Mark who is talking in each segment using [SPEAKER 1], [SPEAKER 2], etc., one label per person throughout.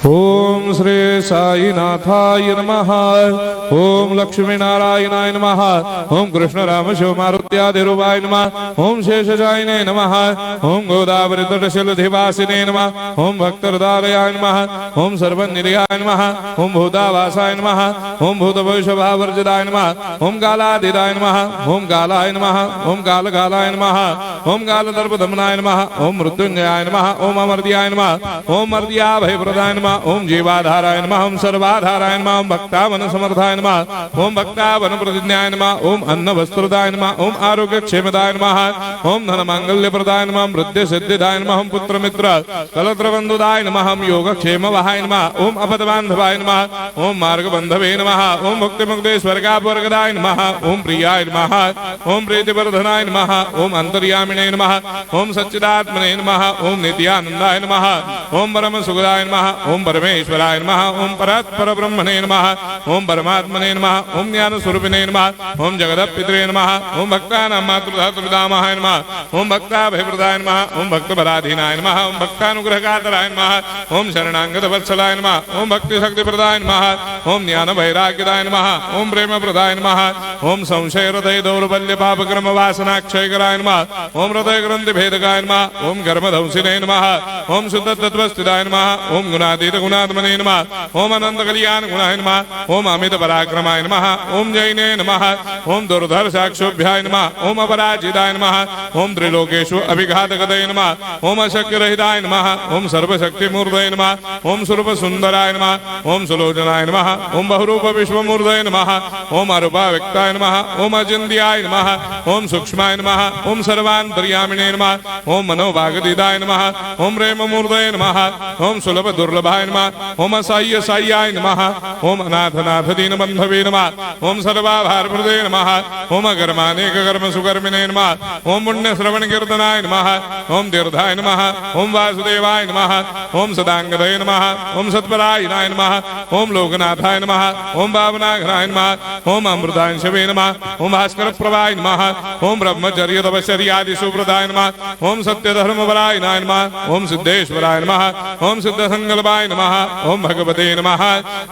[SPEAKER 1] ओम श्री साईनाथाय नमः। ओम लक्ष्मी नारायणाय नमः। ओम कृष्ण राम शिव मारुत्यादिरूपाय नमः। ओम शेषशायिने नमः। ओम गोदावरी तटशिलधिवासिने नमः। ओम भक्तहृदयाय नमः। ओम सर्वनिर्याय नमः। ओम भूतावासाय नमः। ओम भूतभविष्यभावर्जिताय नमः। ओम कालातीताय नमः। ओम कालाय नमः। ओम कालकालाय नमः। ओम कालदर्पदमनाय नमः। ओम मृत्युंजयाय नमः। ओम अमर्त्याय नमः। ओम मर्त्याभयप्रदाय नमः। ओम जीवाधाराय नमः। ओम सर्वाधाराय नमः। ओम भक्तावन समर्थाय नमः। ओम भक्तावन प्रतिज्ञाय नमः। ओम अन्न वस्त्रदाय नमः। ओम आरोग्य क्षेमदाय नमः। ओम धन मांगल्य प्रदाय नमः। वृद्धि सिद्धिदाय नमः। ओम पुत्र मित्र कलत्र बंधुदाय नमः। ओम योग क्षेम वहाय नमः। ओम अपद बांधवाय नमः। ओम मार्ग बंधवे नमः। ओम मुक्ति मुक्ति स्वर्गापवर्गदाय नमः। ओम प्रियाय नमः। ओम प्रीतिवर्धनाय नमः। ओम अंतर्यामिने नमः। ओम सच्चिदात्मने नमः। ओम नित्यानंदाय नमः। ओम परम सुखदाय नमः। ओम परमेश्वराय नमः। ओम परात्पर ब्रह्मणे नमः। ओम परमात्मने नमः। ओम ज्ञान स्वरूपिणे नमः। ओम जगदपितरे नमः। ओम भक्तानां मातृधातुर्धामाय नमः। ओम भक्ताभयप्रदाय नमः। ओम भक्तपराधीनाय नमः। ओम भक्तानुग्रहकातराय नमः। ओम शरणागत वत्सलाय नमः। ओम भक्ति शक्तिप्रदाय नमः। ओम ज्ञान वैराग्यदाय नमः। ओम प्रेम प्रदाय नमः। ओम संशय हृदय दौर्बल्य पाप कर्म वासना क्षयकराय नमः। ओम हृदय ग्रंथि भेदकाय नमः। ओम कर्मधंसिने नमः। ओम शुद्ध तत्वस्थिताय नमः। ओम गुणातीत गुणात्मने नमः। ओम अनंत कल्याण गुणाय नमः। ओम अमित पराक्रमाय नमः। ओम जैने नमः। ओम दुर्धर्षाक्षोभ्याय नमः। ओम अपराजिताय नमः। ओम त्रिलोकेषु अभिघातगतये नमः। ओम अशक्य रहिताय नमः। ओम सर्वशक्तिमूर्तये नमः। ओम स्वरूप सुंदराय नमः। ओम सुलोचनाय नमः। ओम बहुरूप विश्वमूर्तये नमः। ओम अरूपाव्यक्ताय नमः। ओम अचिन्त्याय नमः। ओम सूक्ष्माय नमः। ओम सर्वान्तर्यामिने नमः। ओम मनोभागतीताय नमः। ओम प्रेममूर्तये नमः। ओम सुलभ दुर्लभाय नमः। ओम असह्य साह्याय नमः। ओम अनाथनाथ दीनबन्धवे नमः। ओम सर्वाभारप्रदे नमः। ओम अकर्मानेक कर्म सुकर्मिणे नमः। ओम पुण्य श्रवण कीर्तनाय नमः। ओम तीर्थाय नमः। ओम वासुदेवाय नमः। ओम सदांगदये नमः। ओम सत्परायणाय नमः। ओम लोकनाथाय नमः। ओम भावनाघ्नाय नमः। ओम अमृतांशवे नमः। ओम भास्कर प्रभाय नमः। ओम ब्रह्मचर्य तपश्चर्यादि सुप्रदाय नमः। ओम सत्यधर्मपरायणाय नमः। ओम सिद्धेश्वराय नमः। ओम सिद्ध संकल्पाय नमः। ओम भगवते नमः।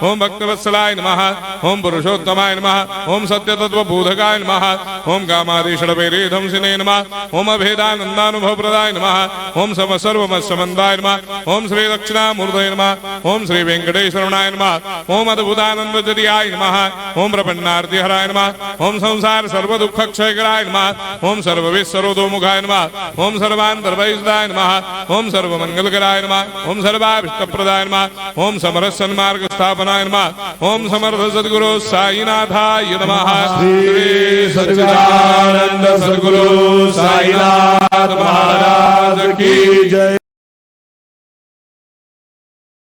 [SPEAKER 1] ओम भक्तवत्सलाय नमः। ओम पुरुषोत्तमाय नमः। ओम सत्यतत्त्वबोधकाय नमः। ओम कामादिषडवैरेधंसिने नमः। ओम अभेदानन्दानुभवप्रदाय नमः। ओम सर्वमस्समन्दाय नमः। ओम श्री दक्षिणामूर्तये नमः। ओम श्री वेंकटेश्वरनाय नमः। ओम अद्भुतानन्दजर्याय नमः। ओम प्रपन्नार्तिहराय नमः। ओम संसार सर्वदुःखक्षयकराय नमः। ओम सर्वविश्वरोधोमुखाय नमः। ओम सर्वान्तर्भयिताय नमः। ओम सर्वमङ्गलकराय नमः। ओम सर्वाभीष्टप्रदाय नमः। ओम समरस सन्मार्ग स्थापनाय नमः। ओम समर्थ सद्गुरु साईनाथाय नमः।
[SPEAKER 2] श्री सच्चिदानंद सद्गुरु साईनाथ महाराज की जय।